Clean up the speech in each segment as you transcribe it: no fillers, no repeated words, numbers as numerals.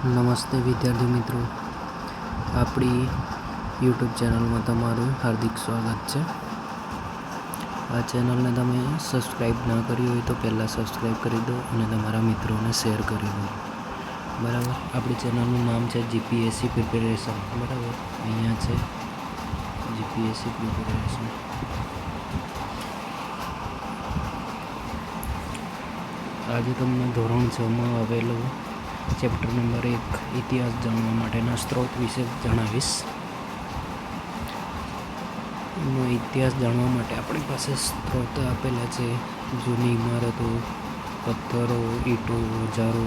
નમસ્તે વિદ્યાર્થી મિત્રો, આપણી યુટ્યુબ ચેનલમાં તમારું હાર્દિક સ્વાગત છે. આ ચેનલને તમે સબસ્ક્રાઈબ ન કરી હોય તો પહેલાં સબસ્ક્રાઈબ કરી દો અને તમારા મિત્રોને શેર કરી દો. બરાબર. આપણી ચેનલનું નામ છે જીપીએસસી પ્રિપેરેશન. બરાબર. અહીંયા છે જીપીએસસી પ્રિપેરેશન. આજે તમને ધોરણ 6માં આવેલો ચેપ્ટર નંબર 1 ઇતિહાસ જાણવા માટેના સ્ત્રોત વિશે જણાવીશ. એનો ઇતિહાસ જાણવા માટે આપણી પાસે સ્ત્રોત આપેલા છે: જૂની ઇમારતો, પથ્થરો, ઈંટો, ઓજારો,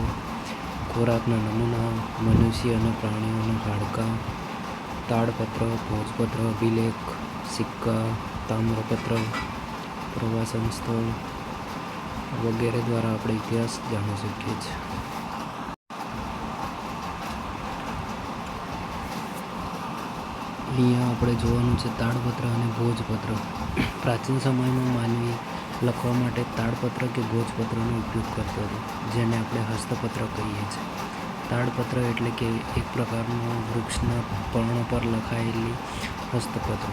ખોરાકના નમૂના, મનુષ્ય અને પ્રાણીઓના હાડકાં, તાડપત્ર, ભોજપત્ર, અભિલેખ, સિક્કા, તામ્રપત્ર, પ્રવાસન સ્થળ વગેરે દ્વારા આપણે ઇતિહાસ જાણી શકીએ છીએ. અહીંયા આપણે જોવાનું છે તાડપત્ર અને ભોજપત્ર. પ્રાચીન સમયમાં માનવી લખવા માટે તાડપત્ર કે ભોજપત્રનો ઉપયોગ કરતો હતો, જેને આપણે હસ્તપત્ર કહીએ છીએ. તાડપત્ર એટલે કે એક પ્રકારનું વૃક્ષના પર્ણ પર લખાયેલી હસ્તપત્ર,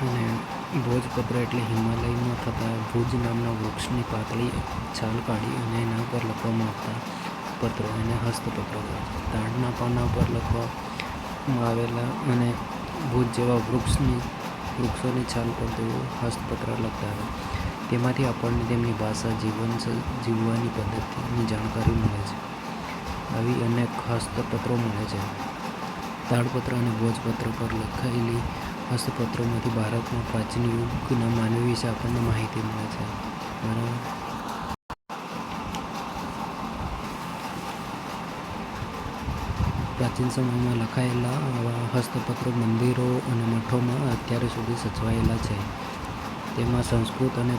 અને ભોજપત્ર એટલે હિમાલયમાં થતા ભુજ નામના વૃક્ષની પાતળી છાલ કાઢી અને એના પર લખવામાં આવતા પત્રો એને હસ્તપત્ર કહે છે. તાડના પાના પર લખવામાં આવેલા અને ભુજ જેવા વૃક્ષોની છાલ પર તેઓ હસ્તપત્ર લખતા હતા. તેમાંથી આપણને તેમની ભાષા, જીવવાની પદ્ધતિની જાણકારી મળે છે. આવી અનેક હસ્તપત્રો મળે છે. તાડપત્ર અને ભોજપત્ર પર લખાયેલી હસ્તપત્રોમાંથી ભારતમાં પ્રાચીન યુગના માનવી વિશે આપણને માહિતી મળે છે. બરાબર. પ્રાચીન સમયમાં લખાયેલા આવા હસ્તપત્રો મંદિરો અને મઠોમાં અત્યાર સુધી સચવાયેલા છે. તેમાં સંસ્કૃત અને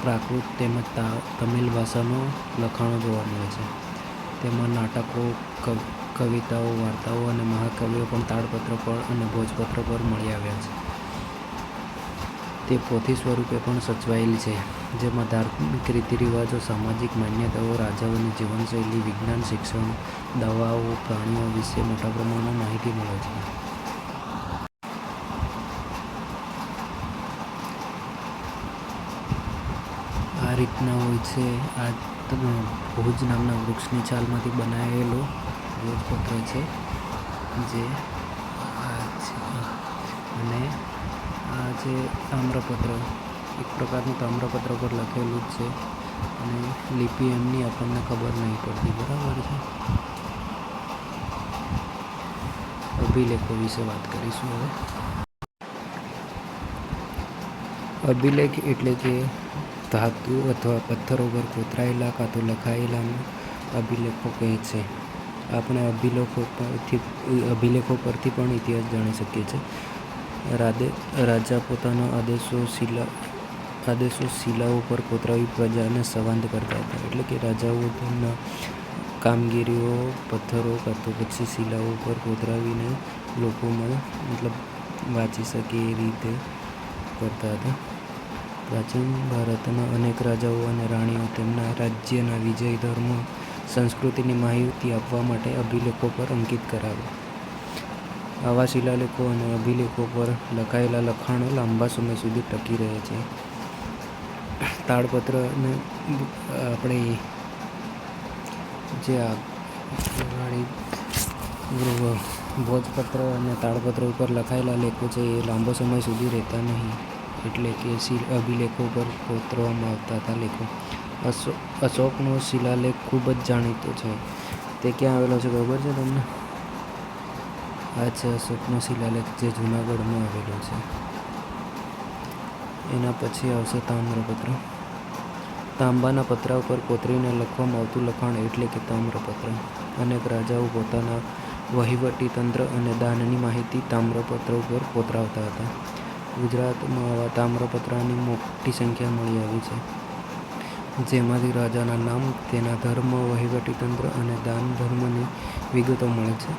પ્રાકૃત તેમજ તમિલ ભાષામાં લખાણો જોવા મળે છે. તેમાં નાટકો, કવિતાઓ, વાર્તાઓ અને મહાકાવ્યો પણ તાડપત્ર પર અને ભોજપત્ર પર મળી આવ્યા છે. તે પોથી સ્વરૂપે પણ સચવાયેલી છે, જેમાં ધાર્મિક રીતિરિવાજો, સામાજિક માન્યતાઓ, રાજાઓની જીવનશૈલી, વિજ્ઞાન, શિક્ષણ, દવાઓ, પ્રાણીઓ વિશે મોટા પ્રમાણમાં માહિતી મળે છે. આ રીતના હોય છે. આ ભુજ નામના વૃક્ષની છાલમાંથી બનાવેલો ભોજપત્ર છે, જે આ છે. અને આ છે તામ્રપત્ર, એક પ્રકારનું તામ્રપત્ર પર લખેલું જ છે, અને લિપિ એમની આપણને ખબર નહીં પડતી. બરાબર છે. અભિલેખો વિશે વાત કરીશું હવે. અભિલેખ એટલે કે ધાતુ અથવા પથ્થરો પર કોતરાયેલા કાં તો લખાયેલા અભિલેખો કહે છે. આપણે અભિલેખો પરથી પણ ઇતિહાસ જાણી શકીએ છીએ. રાજા પોતાના આદેશો શિલાઓ પર કોતરાવી પ્રજાને સંવાદ કરતા હતા. એટલે કે રાજાઓ તેમના કામગીરીઓ પથ્થરો કાં તો પછી શિલાઓ પર કોતરાવીને લોકોમાં વાંચી શકે એ રીતે કરતા હતા. પ્રાચીન ભારતના અનેક રાજાઓ અને રાણીઓ તેમના રાજ્યના વિજય, ધર્મ, સંસ્કૃતિની માહિતી આપવા માટે અભિલેખો પર અંકિત કરાવે. આવા શિલાલેખો અને અભિલેખો પર લખાયેલા લખાણો લાંબા સમય સુધી ટકી રહે છે. તાડપત્રને આપણે જે ભોજપત્ર અને તાડપત્ર ઉપર લખાયેલા લેખો છે એ લાંબો સમય સુધી રહેતા નહીં, એટલે કે અભિલેખો પર કોતરવામાં આવતા હતા લેખો. અશોકનો શિલાલેખ ખૂબ જ જાણીતો છે. તે ક્યાં આવેલો છે ખબર છે તમને? આ છે અશોકનો શિલાલેખ, જે જૂનાગઢમાં આવેલો છે. એના પછી આવશે તામ્રપત્ર. તાંબાના પતરા ઉપર કોતરીને લખવામાં આવતું લખાણ એટલે કે તામ્રપત્ર. અનેક રાજાઓ પોતાના વહીવટી તંત્ર અને દાનની માહિતી તામ્રપત્ર ઉપર કોતરાવતા હતા. ગુજરાતમાં આવા તામ્રપત્રની મોટી સંખ્યા મળી આવી છે, જેમાંથી રાજાના નામ, તેના ધર્મ, વહીવટી તંત્ર અને દાન ધર્મની વિગતો મળે છે.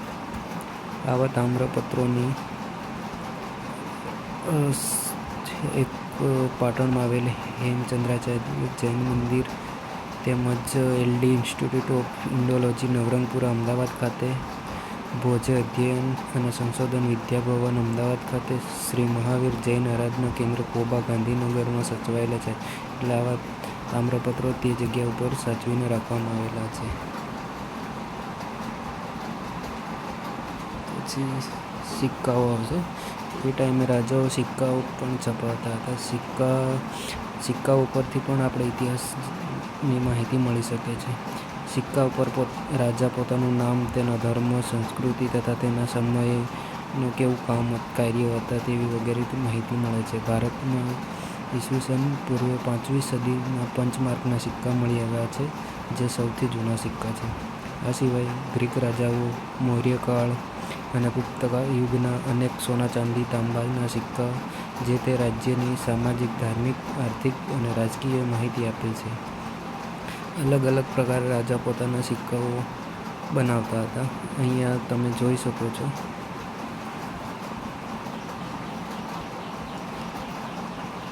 આવા તામ્રપત્રોની એક પાટણમાં આવેલ હેમચંદ્રાચાર્ય જૈન મંદિર તેમજ LD institute of Indology Navrangpura Ahmedabad ખાતે, ભોજ અધ્યયન અને સંશોધન વિદ્યાભવન અમદાવાદ ખાતે, શ્રી મહાવીર જૈન આરાધના કેન્દ્ર કોબા ગાંધીનગરમાં સચવાયેલા છે. એટલે આવા તામ્રપત્રો તે જગ્યા ઉપર સાચવીને રાખવામાં આવેલા છે. પછી સિક્કાઓ આવશે. એ ટાઈમે રાજાઓ સિક્કાઓ પણ છપાવતા હતા. સિક્કા ઉપરથી પણ આપણે ઇતિહાસની માહિતી મળી શકે છે. સિક્કા ઉપર રાજા પોતાનું નામ, તેના ધર્મ, સંસ્કૃતિ તથા તેના સમયનું કેવું કાર્યો હતા તેવી વગેરે માહિતી મળે છે. ભારતમાં ઈસવીસન પૂર્વે 5મી સદીમાં પંચમાર્કના સિક્કા મળી આવ્યા છે, જે સૌથી જૂના સિક્કા છે. આ સિવાય ગ્રીક રાજાઓ, મૌર્યકાળ અને ગુપ્તકાળ યુગના અનેક સોના, ચાંદી, તાંબાના સિક્કા જે તે રાજ્યની સામાજિક, ધાર્મિક, આર્થિક અને રાજકીય માહિતી આપે છે. અલગ અલગ પ્રકારે રાજા પોતાના સિક્કાઓ બનાવતા હતા. અહીંયા તમે જોઈ શકો છો.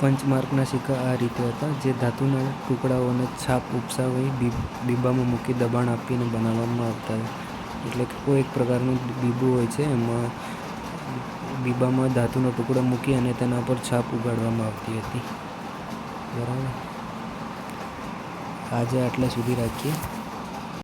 પંચમાર્કના સિક્કા આ રીતે હતા, જે ધાતુના ટુકડાઓને છાપ ઉપસાવી બીબામાં મૂકી દબાણ આપીને બનાવવામાં આવતા. એટલે કે કોઈ એક પ્રકારનું બીબું હોય છે, એમાં બીબામાં ધાતુનો ટુકડો મૂકી અને તેના પર છાપ ઉગાડવામાં આવતી હતી. બરાબર. આજે આટલા સુધી રાખીએ.